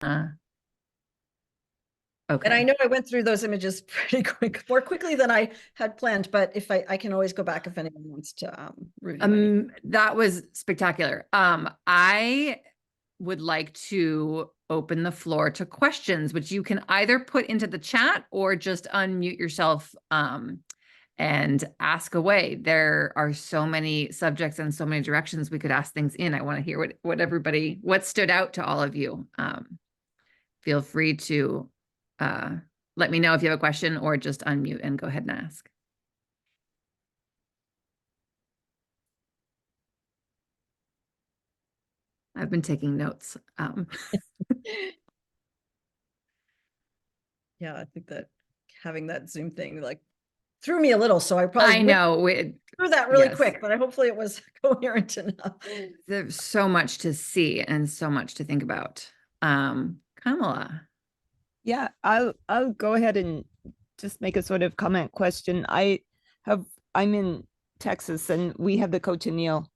Uh, And I okay. know I went through those images pretty more quickly than I had planned, but if I can always go back if anyone wants to review anything. That was spectacular. I would like to open the floor to questions, which you can either put into the chat or just unmute yourself and ask away. There are so many subjects and so many directions we could ask things in. I want to hear what stood out to all of you. Feel free to let me know if you have a question or just unmute and go ahead and ask. I've been taking notes. Yeah, I think that having that Zoom thing like threw me a little, so I probably I went know. through that really Yes. quick, but hopefully it was coherent enough. There's so much to see and so much to think about. Kamala. Yeah, I'll go ahead and just make a sort of comment question. I'm in Texas and we have the cochineal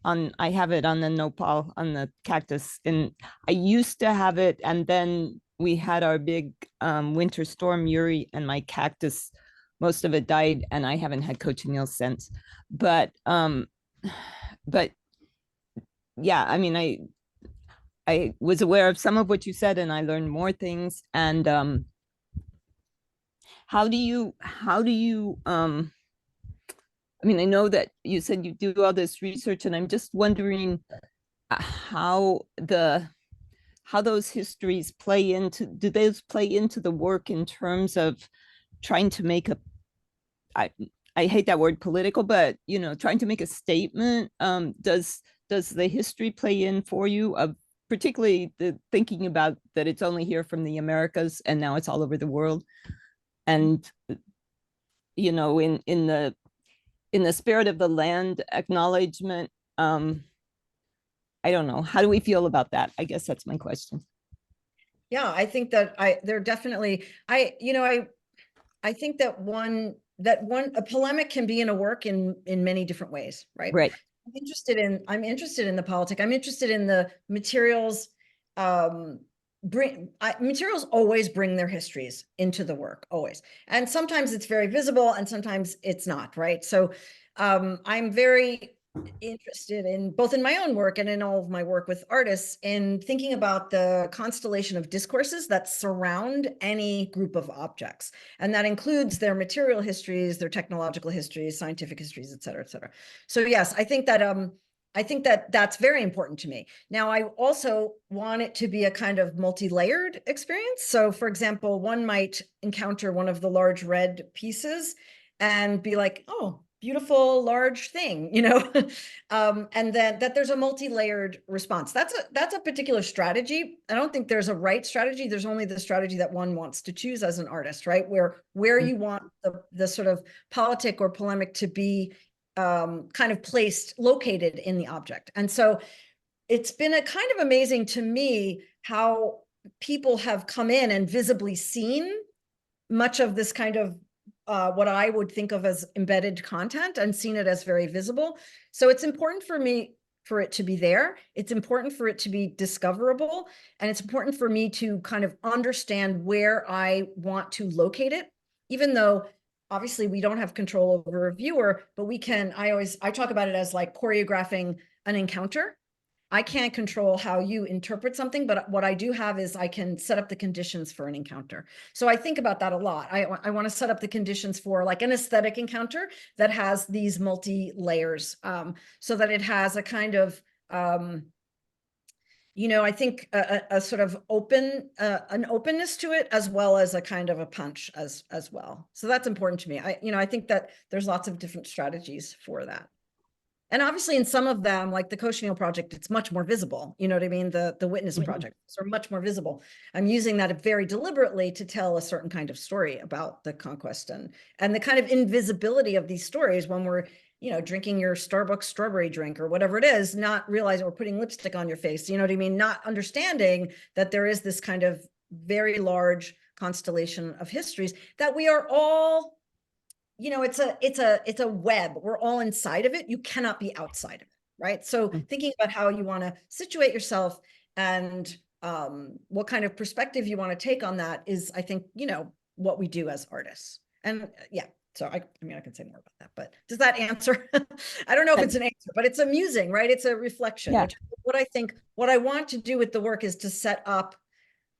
on, I have it on the nopal on the cactus, and I used to have it, and then we had our big winter storm Uri, and my cactus, most of it died, and I haven't had cochineal since. But yeah, I mean, I was aware of some of what you said, and I learned more things. And how do you I mean, I know that you said you do all this research, and I'm just wondering how those histories play into, do those play into the work in terms of trying to make a, I I hate that word political, but trying to make a statement. Does the history play in for you, of particularly the thinking about that it's only here from the Americas and now it's all over the world? And in the spirit of the land acknowledgement, I don't know, how do we feel about that? I guess that's my question. Yeah, I think that they're definitely, I think that a polemic can be in a work in many different ways, right? Right. I'm interested in the politic. I'm interested in the materials. Materials always bring their histories into the work, always. And sometimes it's very visible and sometimes it's not, right? So I'm very interested in both in my own work and in all of my work with artists in thinking about the constellation of discourses that surround any group of objects. And that includes their material histories, their technological histories, scientific histories, et cetera, et cetera. So yes, I think that that's very important to me. Now, I also want it to be a kind of multi-layered experience. So for example, one might encounter one of the large red pieces and be like, oh, beautiful large thing, and then that there's a multi-layered response. That's a particular strategy. I don't think there's a right strategy. There's only the strategy that one wants to choose as an artist, right? Where you want the sort of politic or polemic to be kind of located in the object. And so it's been a kind of amazing to me how people have come in and visibly seen much of this kind of what I would think of as embedded content and seen it as very visible. So it's important for me for it to be there. It's important for it to be discoverable. And it's important for me to kind of understand where I want to locate it, even though obviously we don't have control over a viewer, but we can, I talk about it as like choreographing an encounter. I can't control how you interpret something, but what I do have is I can set up the conditions for an encounter. So I think about that a lot. I want to set up the conditions for like an aesthetic encounter that has these multi-layers, so that it has a kind of, I think a sort of an openness to it, as well as a kind of a punch as well. So that's important to me. I think that there's lots of different strategies for that. And obviously in some of them, like the Cochineal project, it's much more visible. You know what I mean? The Witness project are much more visible. I'm using that very deliberately to tell a certain kind of story about the conquest and the kind of invisibility of these stories when we're, drinking your Starbucks strawberry drink or whatever it is, not realizing, or putting lipstick on your face, you know what I mean? Not understanding that there is this kind of very large constellation of histories that we are all, it's a web. We're all inside of it. You cannot be outside of it, right? So thinking about how you want to situate yourself and what kind of perspective you want to take on that is, I think, you know, what we do as artists. And yeah, so I mean, I can say more about that, but does that answer? I don't know if it's an answer, but it's amusing, right? It's a reflection. Yeah. Which, what I think, what I want to do with the work is to set up,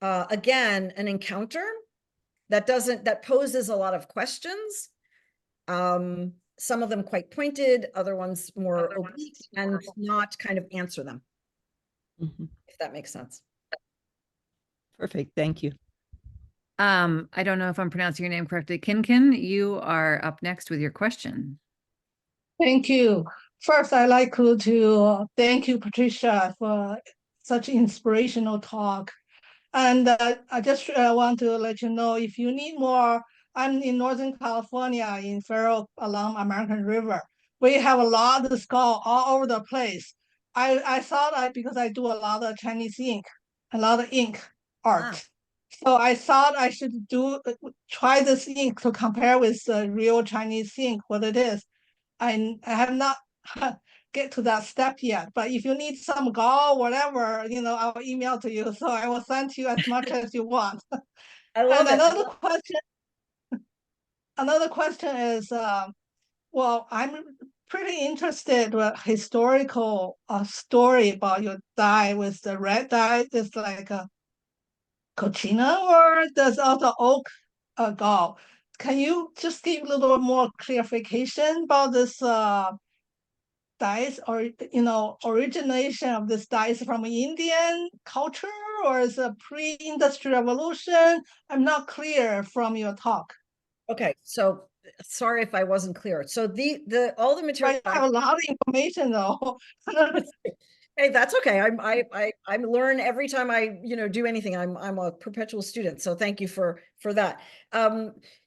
again, an encounter that poses a lot of questions. Some of them quite pointed, other ones more oblique, and not kind of answer them, Mhm. if that makes sense. Perfect. Thank you. I don't know if I'm pronouncing your name correctly. Kinkin, you are up next with your question. Thank you. First, I'd like to thank you, Patricia, for such inspirational talk. And I just want to let you know, if you need more, I'm in Northern California in Faro along American River. We have a lot of skull all over the place. I thought because I do a lot of Chinese ink, a lot of ink art. Ah. So I thought I should try this ink to compare with the real Chinese ink, what it is. I have not get to that step yet, but if you need some gall, whatever, you know, I'll email to you. So I will send you as much as you want. I love And it. another question is, well, I'm pretty interested with historical story about your dye with the red dye. It's like a cochina, or there's also oak gall. Can you just give a little more clarification about this dyes, or you know, origination of this dyes from Indian culture, or is a pre-industrial revolution? I'm not clear from your talk. Okay, so sorry if I wasn't clear. So the all the material. I have a lot of information though. Hey, that's okay. I learn every time I, you know, do anything. I'm a perpetual student. So thank you for that.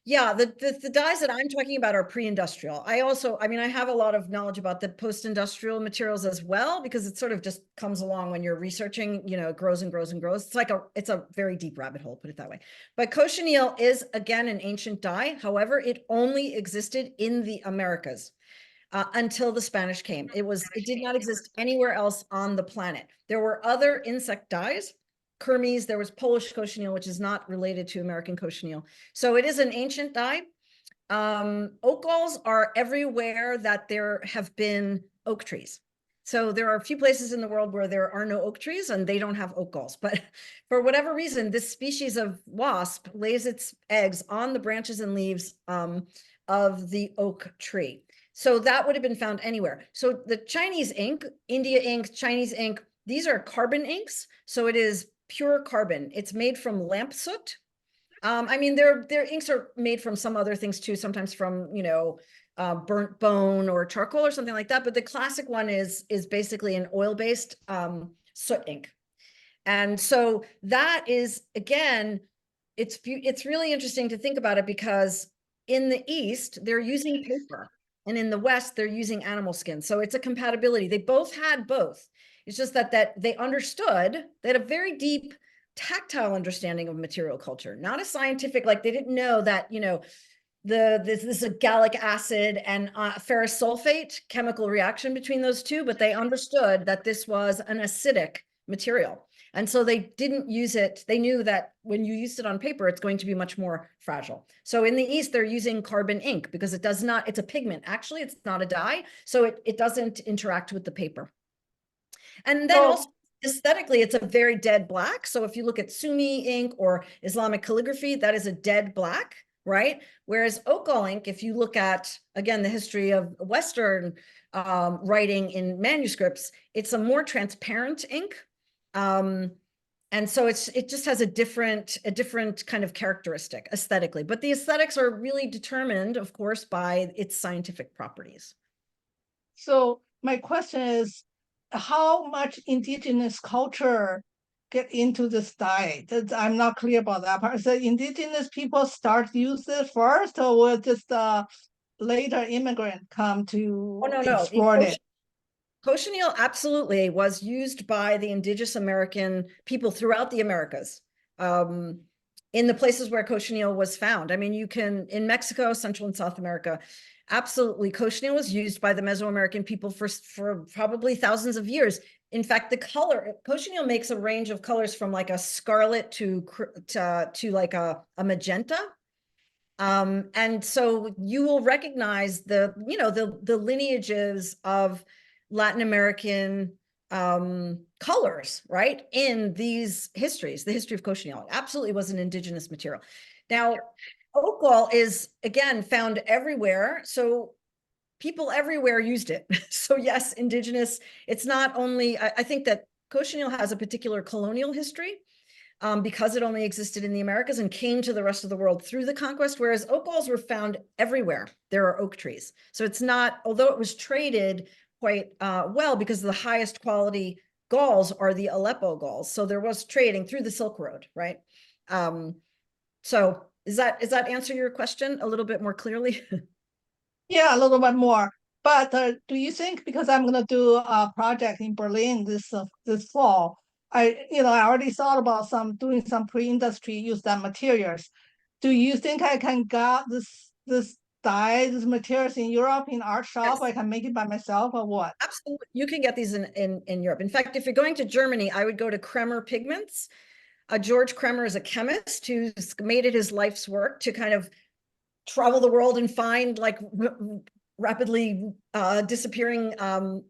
Yeah, the dyes that I'm talking about are pre-industrial. I mean, I have a lot of knowledge about the post-industrial materials as well, because it sort of just comes along when you're researching, you know, it grows and grows and grows. It's a very deep rabbit hole, put it that way. But cochineal is, again, an ancient dye. However, it only existed in the Americas. Until the Spanish came. It did not exist anywhere else on the planet. There were other insect dyes, Kermes, there was Polish cochineal, which is not related to American cochineal. So it is an ancient dye. Oak galls are everywhere that there have been oak trees. So there are a few places in the world where there are no oak trees and they don't have oak galls. But for whatever reason, this species of wasp lays its eggs on the branches and leaves of the oak tree. So that would have been found anywhere. So the Chinese ink, India ink, Chinese ink, these are carbon inks. So it is pure carbon. It's made from lamp soot. I mean, their inks are made from some other things too, sometimes from, you know, burnt bone or charcoal or something like that. But the classic one is basically an oil-based soot ink. And so that is, again, it's really interesting to think about it, because in the East, they're using paper. And in the West, they're using animal skin. So it's a compatibility. They both had both. It's just that they understood, they had a very deep tactile understanding of material culture, not a scientific, like they didn't know that, you know, this is a gallic acid and ferrous sulfate chemical reaction between those two, but they understood that this was an acidic material. And so they didn't use it. They knew that when you used it on paper, it's going to be much more fragile. So in the East, they're using carbon ink because it does not, it's a pigment. Actually, it's not a dye. So it doesn't interact with the paper. And then also aesthetically, it's a very dead black. So if you look at Sunni ink or Islamic calligraphy, that is a dead black, right? Whereas oak gall ink, if you look at, again, the history of Western writing in manuscripts, it's a more transparent ink. And so it just has a different kind of characteristic aesthetically, but the aesthetics are really determined, of course, by its scientific properties. So my question is, how much indigenous culture get into this dye? I'm not clear about that part. So indigenous people start use it first, or will just later immigrant come to explore it? Cochineal absolutely was used by the indigenous American people throughout the Americas, in the places where cochineal was found. I mean, you can, in Mexico, Central and South America, absolutely, cochineal was used by the Mesoamerican people for probably thousands of years. In fact, the color, cochineal makes a range of colors from like a scarlet to like a magenta. And so you will recognize the, you know, the lineages of Latin American colors, right, in these histories. The history of cochineal absolutely was an indigenous material. Now, oak gall is, again, found everywhere. So people everywhere used it. So yes, indigenous, it's not only, I think that cochineal has a particular colonial history because it only existed in the Americas and came to the rest of the world through the conquest, whereas oak galls were found everywhere. There are oak trees. So it's not, although it was traded quite well, because the highest quality galls are the Aleppo galls. So there was trading through the Silk Road, right? So does that answer your question a little bit more clearly? Yeah, a little bit more. But do you think, because I'm gonna do a project in Berlin this fall, I already thought about doing some pre-industry use that materials. Do you think I can get this these materials in Europe in art shop? Yes. I can make it by myself or what? Absolutely. You can get these in Europe. In fact, if you're going to Germany, I would go to Kremer Pigments. George Kremer is a chemist who's made it his life's work to kind of travel the world and find like rapidly disappearing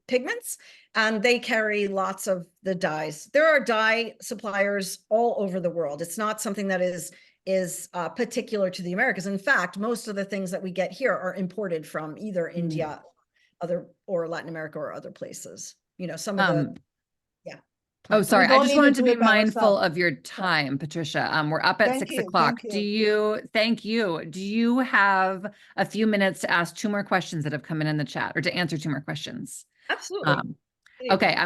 pigments, and they carry lots of the dyes. There are dye suppliers all over the world. It's not something that is particular to the Americas. In fact, most of the things that we get here are imported from either India, or Latin America or other places. You know, some of the Oh, sorry. I don't just need to wanted to do be it by mindful ourselves. of your time, Patricia. We're up at Thank 6 you, o'clock. thank Do you. you, thank you. Do you have a few minutes to ask 2 more questions that have come in the chat, or to answer 2 more questions? Absolutely. Okay,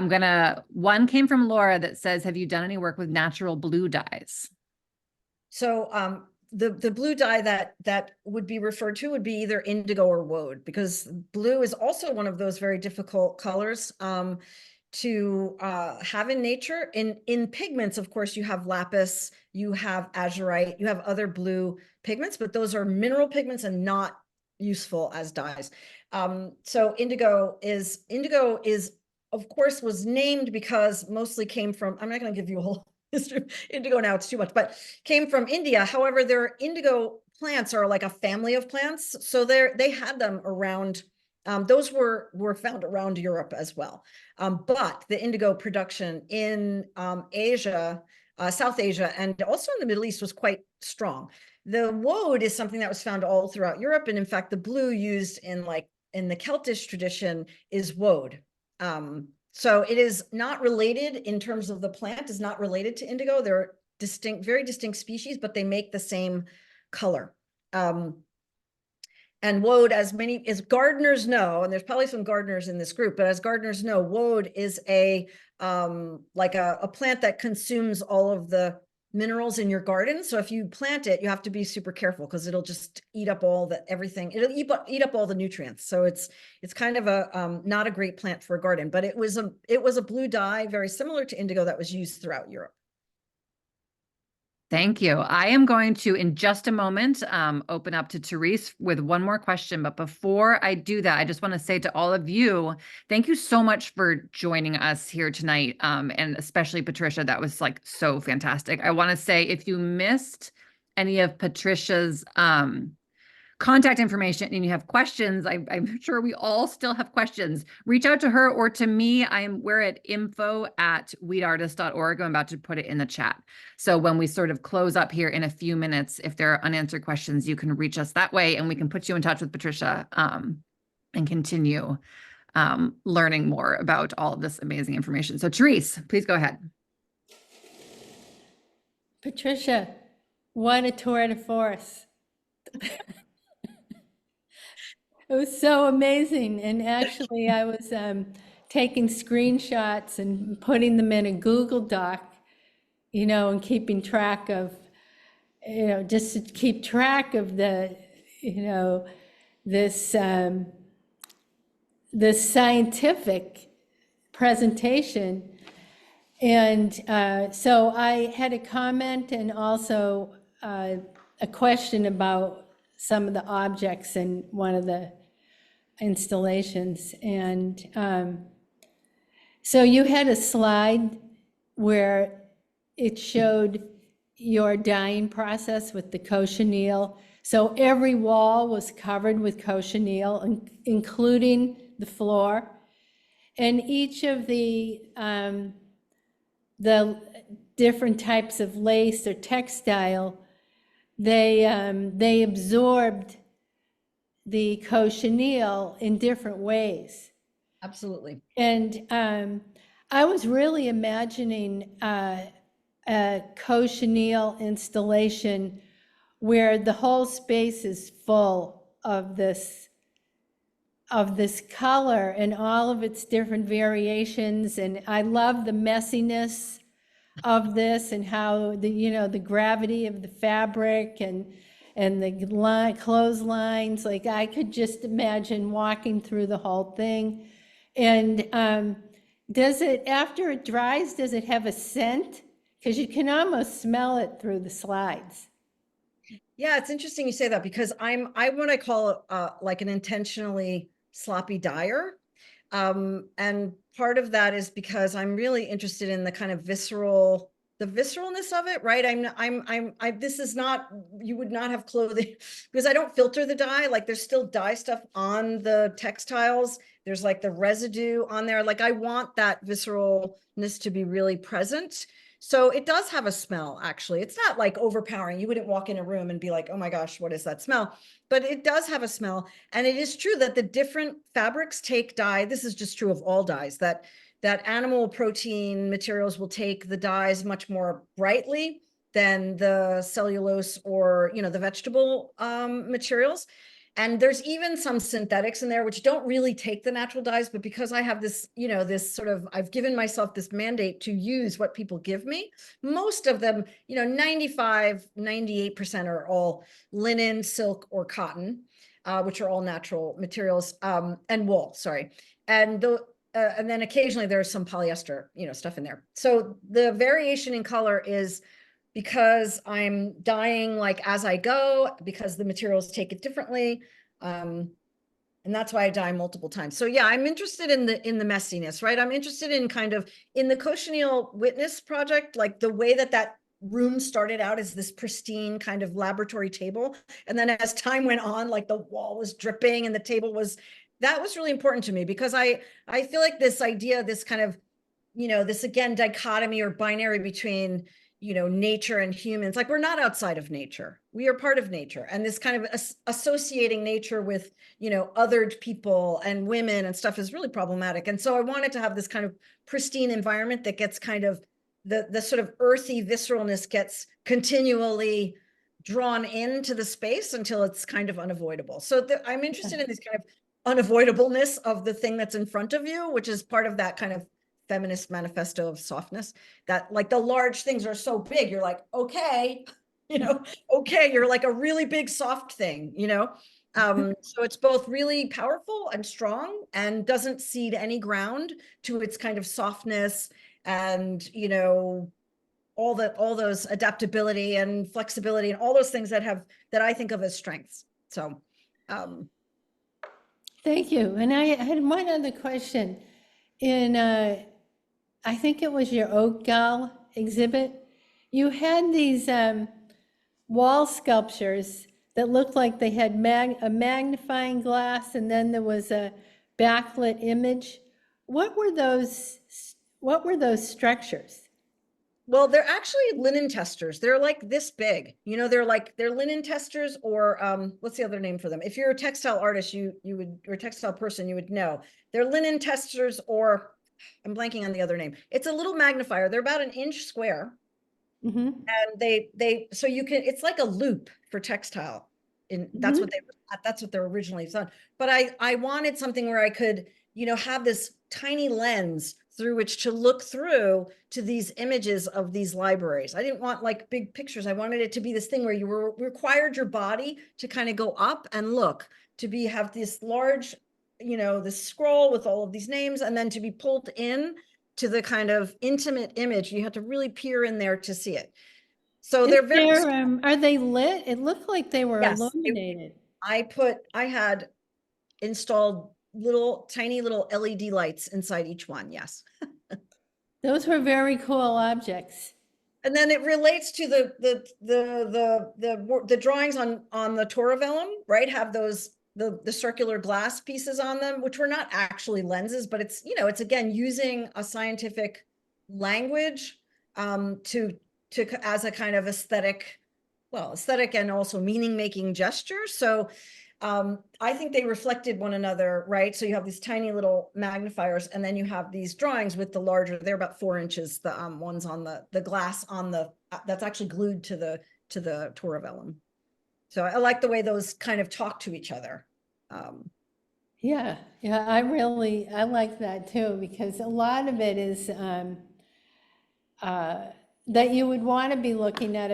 one came from Laura that says, have you done any work with natural blue dyes? So the blue dye that would be referred to would be either indigo or woad, because blue is also one of those very difficult colors to have in nature. In pigments, of course, you have lapis, you have azurite, you have other blue pigments, but those are mineral pigments and not useful as dyes. So indigo is, of course, was named because mostly came from, I'm not going to give you a whole history of indigo now, it's too much, but came from India. However, their indigo plants are like a family of plants. So they had them around, those were found around Europe as well. But the indigo production in Asia, South Asia, and also in the Middle East was quite strong. The woad is something that was found all throughout Europe. And in fact, the blue used in the Celtic tradition is woad. So it is not related in terms of the plant, is not related to indigo. They're distinct, very distinct species, but they make the same color. And woad, as gardeners know, and there's probably some gardeners in this group, but as gardeners know, woad is like a plant that consumes all of the minerals in your garden. So if you plant it, you have to be super careful, because it'll just eat up everything. It'll eat up all the nutrients. So it's kind of a not a great plant for a garden, but it was a blue dye, very similar to indigo, that was used throughout Europe. Thank you. I am going to, in just a moment, open up to Therese with one more question. But before I do that, I just want to say to all of you, thank you so much for joining us here tonight. And especially Patricia, that was like so fantastic. I want to say, if you missed any of Patricia's contact information and you have questions, I'm sure we all still have questions, reach out to her or to me. We're at info@weedartist.org. I'm about to put it in the chat. So when we sort of close up here in a few minutes, if there are unanswered questions, you can reach us that way, and we can put you in touch with Patricia and continue learning more about all of this amazing information. So Therese, please go ahead. Patricia, what a tour de force. It was so amazing. And actually, I was taking screenshots and putting them in a Google Doc, and keeping track of, just to keep track of the, this scientific presentation. And so I had a comment and also a question about some of the objects in one of the installations. And So you had a slide where it showed your dyeing process with the cochineal. So every wall was covered with cochineal, including the floor. And each of the different types of lace or textile, they absorbed the cochineal in different ways. Absolutely. And I was really imagining a cochineal installation where the whole space is full of this color and all of its different variations. And I love the messiness of this and how the gravity of the fabric and the clotheslines. Like I could just imagine walking through the whole thing. And after it dries, does it have a scent? Because you can almost smell it through the slides. Yeah, it's interesting you say that, because I'm what I call like an intentionally sloppy dyer. And part of that is because I'm really interested in the kind of the visceralness of it, right? This is not, you would not have clothing because I don't filter the dye. Like there's still dye stuff on the textiles. There's like the residue on there. Like I want that visceralness to be really present. So it does have a smell, actually. It's not like overpowering. You wouldn't walk in a room and be like, oh my gosh, what is that smell? But it does have a smell. And it is true that the different fabrics take dye. This is just true of all dyes, that animal protein materials will take the dyes much more brightly than the cellulose or, the vegetable materials. And there's even some synthetics in there which don't really take the natural dyes, but because I have this, this sort of, I've given myself this mandate to use what people give me. Most of them, 95, 98% are all linen, silk, or cotton, which are all natural materials, and wool, sorry. And then occasionally there's some polyester, stuff in there. So the variation in color is because I'm dyeing like as I go, because the materials take it differently. And that's why I dye multiple times. So yeah, I'm interested in the messiness, right? I'm interested in kind of in the cochineal witness project, like the way that room started out as this pristine kind of laboratory table. And then as time went on, like the wall was dripping and the table that was really important to me, because I feel like this idea, this kind of, this again, dichotomy or binary between nature and humans, like we're not outside of nature, we are part of nature, and this kind of associating nature with othered people and women and stuff is really problematic. And so I wanted to have this kind of pristine environment that gets kind of the sort of earthy visceralness gets continually drawn into the space until it's kind of unavoidable. So I'm interested in this kind of unavoidableness of the thing that's in front of you, which is part of that kind of feminist manifesto of softness, that like the large things are so big, you're like, okay, okay, you're like a really big soft thing, so it's both really powerful and strong and doesn't cede any ground to its kind of softness and all those adaptability and flexibility and all those things that I think of as strengths. So thank you. And I had one other question. In I think it was your Oak Gal exhibit, you had these wall sculptures that looked like they had a magnifying glass, and then there was a backlit image. What were those structures? well, they're actually linen testers. They're like this big, they're linen testers, or what's the other name for them? If you're a textile artist, you would, or textile person, you would know. They're linen testers, or I'm blanking on the other name. It's a little magnifier. They're about an inch square. Mm-hmm. And so you can, it's like a loop for textile. That's what they're originally done. But I wanted something where I could, have this tiny lens through which to look through to these images of these libraries. I didn't want like big pictures. I wanted it to be this thing where you required your body to kind of go up and look, to have this large, this scroll with all of these names, and then to be pulled in to the kind of intimate image. You have to really peer in there to see it. So they're very, are they lit? It looked like they were yes, illuminated. I had installed tiny little LED lights inside each one. Yes. Those were very cool objects. And then it relates to the drawings on the Torah vellum, right? Have those the circular glass pieces on them, which were not actually lenses, but it's, you know, it's again using a scientific language to as a kind of aesthetic and also meaning making gesture. So I think they reflected one another, right? So you have these tiny little magnifiers, and then you have these drawings with the larger, they're about 4 inches, the ones on the glass on the, that's actually glued to the Torah vellum. So I like the way those kind of talk to each other. Yeah, I like that too, because a lot of it is that you would want to be looking at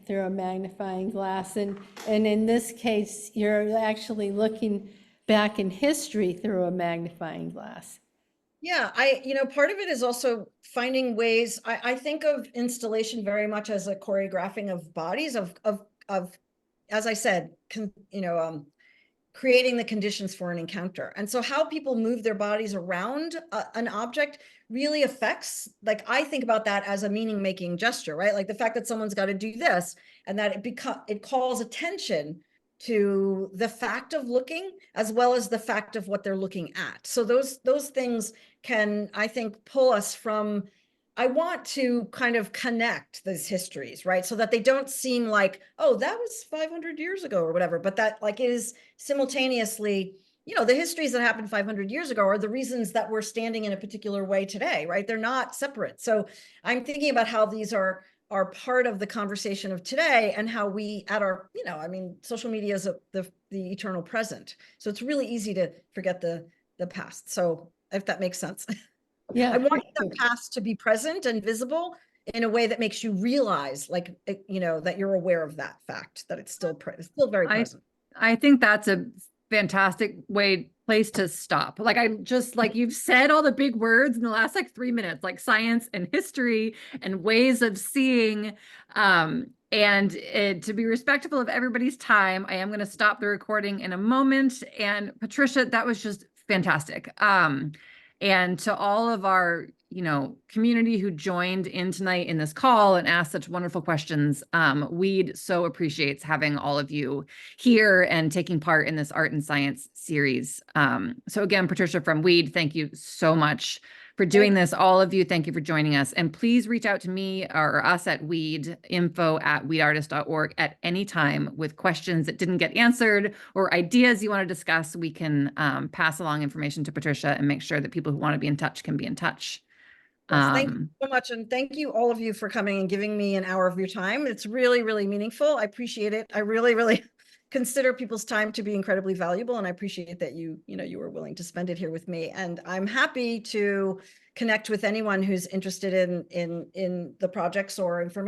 through a magnifying glass, and in this case, you're actually looking back in history through a magnifying glass. Yeah, you know, part of it is also finding ways. I think of installation very much as a choreographing of bodies of, as I said, you know, creating the conditions for an encounter. And so how people move their bodies around an object really affects, like, I think about that as a meaning making gesture, right? Like the fact that someone's got to do this and that it calls attention to the fact of looking as well as the fact of what they're looking at. So those things can, I think, pull us from, I want to kind of connect these histories, right? So that they don't seem like, oh, that was 500 years ago or whatever, but that like is simultaneously, you know, the histories that happened 500 years ago are the reasons that we're standing in a particular way today, right? They're not separate. So I'm thinking about how these are part of the conversation of today, and how we at our, you know, I mean, social media is the eternal present. So it's really easy to forget the past. So if that makes sense. Yeah. I want the past to be present and visible in a way that makes you realize, like, you know, that you're aware of that fact, that it's still very present. I think that's a fantastic place to stop. Like, I just, like, you've said all the big words in the last like 3 minutes, like science and history and ways of seeing. And to be respectful of everybody's time, I am going to stop the recording in a moment. And Patricia, that was just fantastic. And to all of our, you know, community who joined in tonight in this call and asked such wonderful questions, WEED so appreciates having all of you here and taking part in this art and science series. So again, Patricia from WEED, thank you so much for doing this. All of you, thank you for joining us. And please reach out to me or us at WEED, info@weedartist.org at any time with questions that didn't get answered or ideas you want to discuss. We can pass along information to Patricia and make sure that people who want to be in touch can be in touch. Yes, thank you so much. And thank you all of you for coming and giving me an hour of your time. It's really, really meaningful. I appreciate it. I really, really consider people's time to be incredibly valuable. And I appreciate that you were willing to spend it here with me. And I'm happy to connect with anyone who's interested in the projects or information.